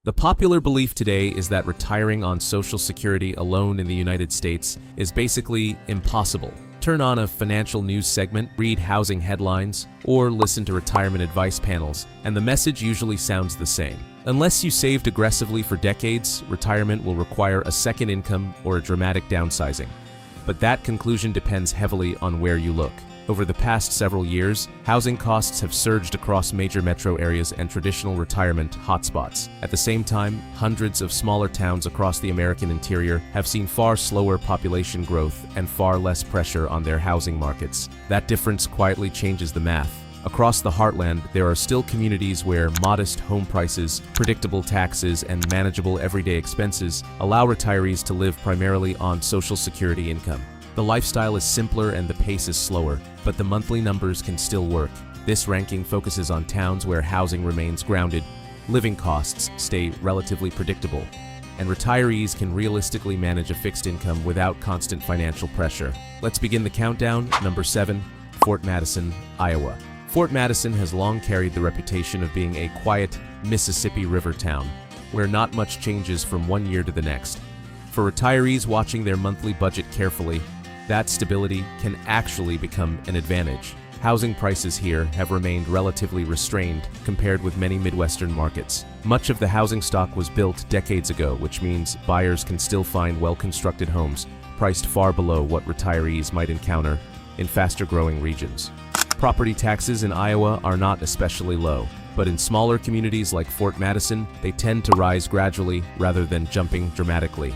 The popular belief today is that retiring on Social Security alone in the United States is basically impossible. Turn on a financial news segment, read housing headlines, or listen to retirement advice panels, and the message usually sounds the same. Unless you saved aggressively for decades, retirement will require a second income or a dramatic downsizing. But that conclusion depends heavily on where you look. Over the past several years, housing costs have surged across major metro areas and traditional retirement hotspots. At the same time, hundreds of smaller towns across the American interior have seen far slower population growth and far less pressure on their housing markets. That difference quietly changes the math. Across the heartland, there are still communities where modest home prices, predictable taxes, and manageable everyday expenses allow retirees to live primarily on Social Security income. The lifestyle is simpler and the pace is slower, but the monthly numbers can still work. This ranking focuses on towns where housing remains grounded, living costs stay relatively predictable, and retirees can realistically manage a fixed income without constant financial pressure. Let's begin the countdown. Number 7, Fort Madison, Iowa. Fort Madison has long carried the reputation of being a quiet Mississippi River town, where not much changes from one year to the next. For retirees watching their monthly budget carefully, that stability can actually become an advantage. Housing prices here have remained relatively restrained compared with many Midwestern markets. Much of the housing stock was built decades ago, which means buyers can still find well-constructed homes priced far below what retirees might encounter in faster-growing regions. Property taxes in Iowa are not especially low, but in smaller communities like Fort Madison, they tend to rise gradually rather than jumping dramatically.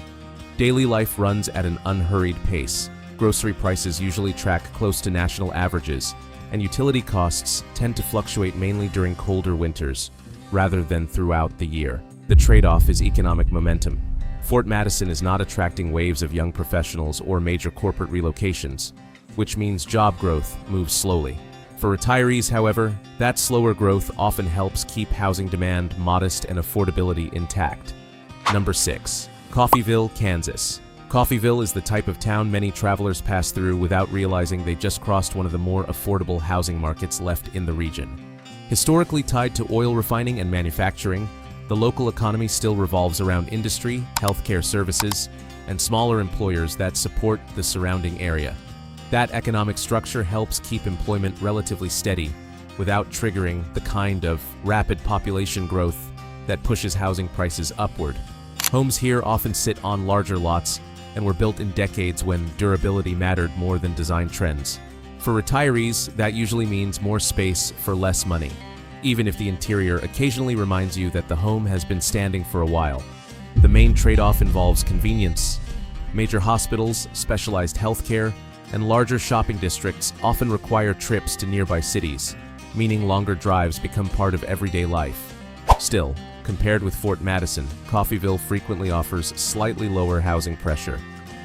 Daily life runs at an unhurried pace. Grocery prices usually track close to national averages, and utility costs tend to fluctuate mainly during colder winters, rather than throughout the year. The trade-off is economic momentum. Fort Madison is not attracting waves of young professionals or major corporate relocations, which means job growth moves slowly. For retirees, however, that slower growth often helps keep housing demand modest and affordability intact. Number 6, Coffeyville, Kansas. Coffeyville is the type of town many travelers pass through without realizing they just crossed one of the more affordable housing markets left in the region. Historically tied to oil refining and manufacturing, the local economy still revolves around industry, healthcare services, and smaller employers that support the surrounding area. That economic structure helps keep employment relatively steady without triggering the kind of rapid population growth that pushes housing prices upward. Homes here often sit on larger lots and were built in decades when durability mattered more than design trends. For retirees, that usually means more space for less money, even if the interior occasionally reminds you that the home has been standing for a while. The main trade-off involves convenience. Major hospitals, specialized healthcare, and larger shopping districts often require trips to nearby cities, meaning longer drives become part of everyday life. Still, compared with Fort Madison, Coffeyville frequently offers slightly lower housing pressure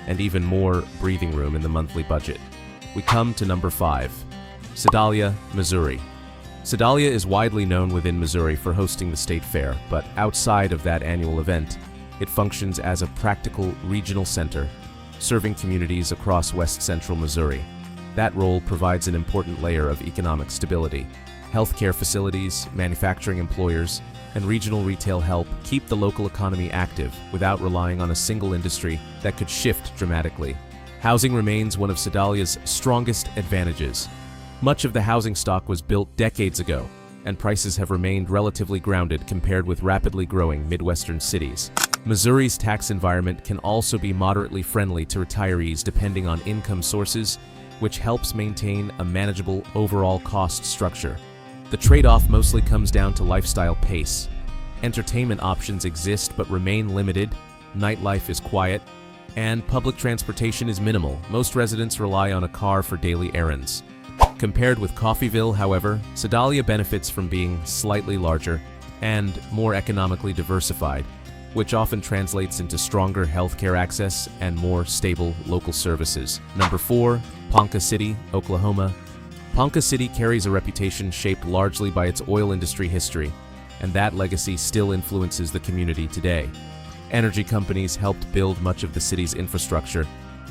and even more breathing room in the monthly budget. We come to number 5, Sedalia, Missouri. Sedalia is widely known within Missouri for hosting the state fair, but outside of that annual event, it functions as a practical regional center, serving communities across west-central Missouri. That role provides an important layer of economic stability. Healthcare facilities, manufacturing employers, and regional retail help keep the local economy active without relying on a single industry that could shift dramatically. Housing remains one of Sedalia's strongest advantages. Much of the housing stock was built decades ago, and prices have remained relatively grounded compared with rapidly growing Midwestern cities. Missouri's tax environment can also be moderately friendly to retirees depending on income sources, which helps maintain a manageable overall cost structure. The trade-off mostly comes down to lifestyle pace. Entertainment options exist but remain limited, nightlife is quiet, and public transportation is minimal. Most residents rely on a car for daily errands. Compared with Coffeyville, however, Sedalia benefits from being slightly larger and more economically diversified, which often translates into stronger healthcare access and more stable local services. Number 4, Ponca City, Oklahoma. Ponca City carries a reputation shaped largely by its oil industry history, and that legacy still influences the community today. Energy companies helped build much of the city's infrastructure,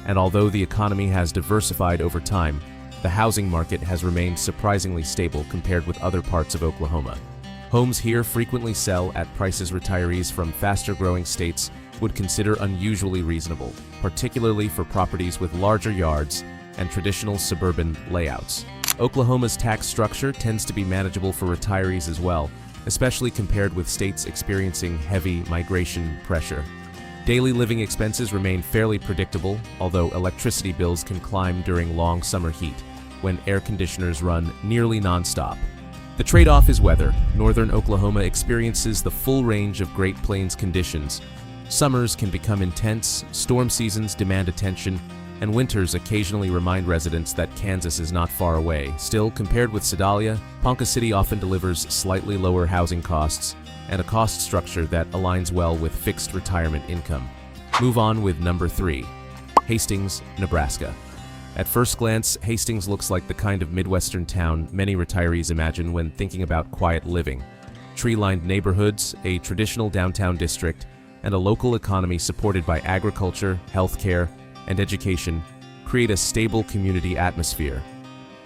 and although the economy has diversified over time, the housing market has remained surprisingly stable compared with other parts of Oklahoma. Homes here frequently sell at prices retirees from faster-growing states would consider unusually reasonable, particularly for properties with larger yards and traditional suburban layouts. Oklahoma's tax structure tends to be manageable for retirees as well, especially compared with states experiencing heavy migration pressure. Daily living expenses remain fairly predictable, although electricity bills can climb during long summer heat, when air conditioners run nearly non-stop. The trade-off is weather. Northern Oklahoma experiences the full range of Great Plains conditions. Summers can become intense, storm seasons demand attention, and winters occasionally remind residents that Kansas is not far away. Still, compared with Sedalia, Ponca City often delivers slightly lower housing costs and a cost structure that aligns well with fixed retirement income. Move on with number 3, Hastings, Nebraska. At first glance, Hastings looks like the kind of Midwestern town many retirees imagine when thinking about quiet living. Tree-lined neighborhoods, a traditional downtown district, and a local economy supported by agriculture, healthcare, and education create a stable community atmosphere.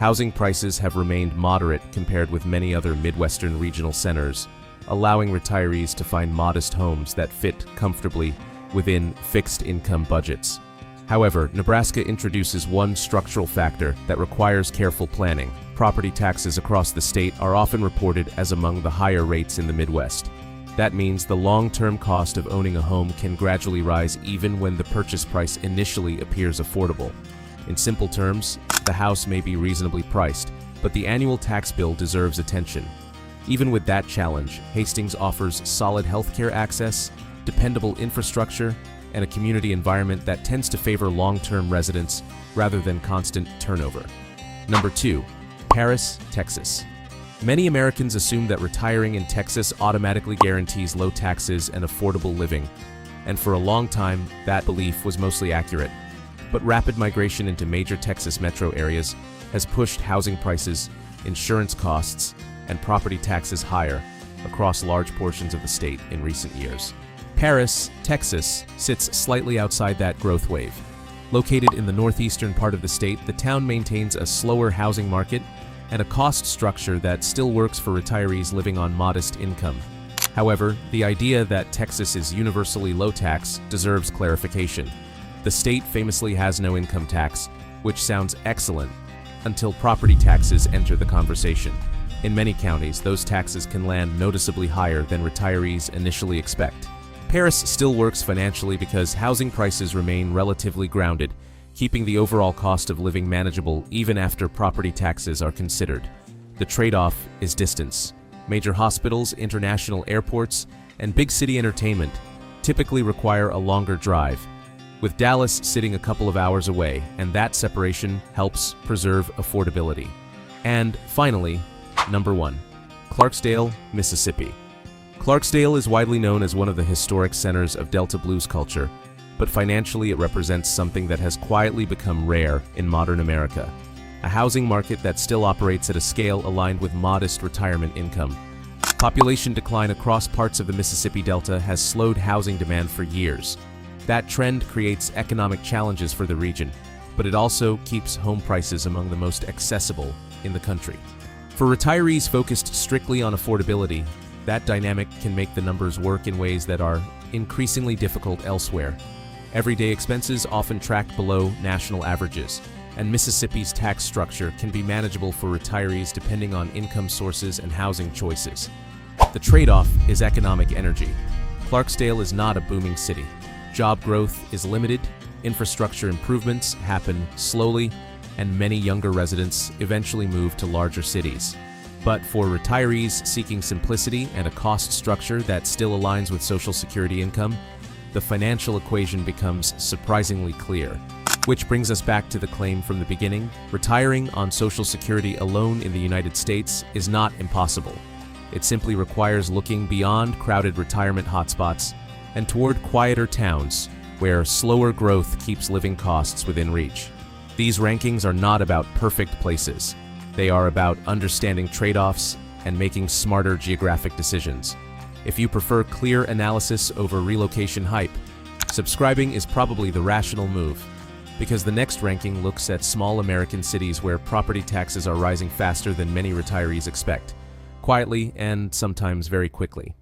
Housing prices have remained moderate compared with many other Midwestern regional centers, allowing retirees to find modest homes that fit comfortably within fixed income budgets. However, Nebraska introduces one structural factor that requires careful planning. Property taxes across the state are often reported as among the higher rates in the Midwest. That means the long-term cost of owning a home can gradually rise even when the purchase price initially appears affordable. In simple terms, the house may be reasonably priced, but the annual tax bill deserves attention. Even with that challenge, Hastings offers solid healthcare access, dependable infrastructure, and a community environment that tends to favor long-term residents rather than constant turnover. Number 2, Paris, Texas. Many Americans assume that retiring in Texas automatically guarantees low taxes and affordable living, and for a long time, that belief was mostly accurate. But rapid migration into major Texas metro areas has pushed housing prices, insurance costs, and property taxes higher across large portions of the state in recent years. Paris, Texas, sits slightly outside that growth wave. Located in the northeastern part of the state, the town maintains a slower housing market and a cost structure that still works for retirees living on modest income. However, the idea that Texas is universally low tax deserves clarification. The state famously has no income tax, which sounds excellent until property taxes enter the conversation. In many counties, those taxes can land noticeably higher than retirees initially expect. Paris still works financially because housing prices remain relatively grounded, keeping the overall cost of living manageable even after property taxes are considered. The trade-off is distance. Major hospitals, international airports, and big city entertainment typically require a longer drive, with Dallas sitting a couple of hours away, and that separation helps preserve affordability. And finally, number 1, Clarksdale, Mississippi. Clarksdale is widely known as one of the historic centers of Delta blues culture, but financially it represents something that has quietly become rare in modern America. A housing market that still operates at a scale aligned with modest retirement income. Population decline across parts of the Mississippi Delta has slowed housing demand for years. That trend creates economic challenges for the region, but it also keeps home prices among the most accessible in the country. For retirees focused strictly on affordability, that dynamic can make the numbers work in ways that are increasingly difficult elsewhere. Everyday expenses often track below national averages, and Mississippi's tax structure can be manageable for retirees depending on income sources and housing choices. The trade-off is economic energy. Clarksdale is not a booming city. Job growth is limited, infrastructure improvements happen slowly, and many younger residents eventually move to larger cities. But for retirees seeking simplicity and a cost structure that still aligns with Social Security income, the financial equation becomes surprisingly clear. Which brings us back to the claim from the beginning: retiring on Social Security alone in the United States is not impossible. It simply requires looking beyond crowded retirement hotspots and toward quieter towns where slower growth keeps living costs within reach. These rankings are not about perfect places. They are about understanding trade-offs and making smarter geographic decisions. If you prefer clear analysis over relocation hype, subscribing is probably the rational move, because the next ranking looks at small American cities where property taxes are rising faster than many retirees expect. quietly and sometimes very quickly.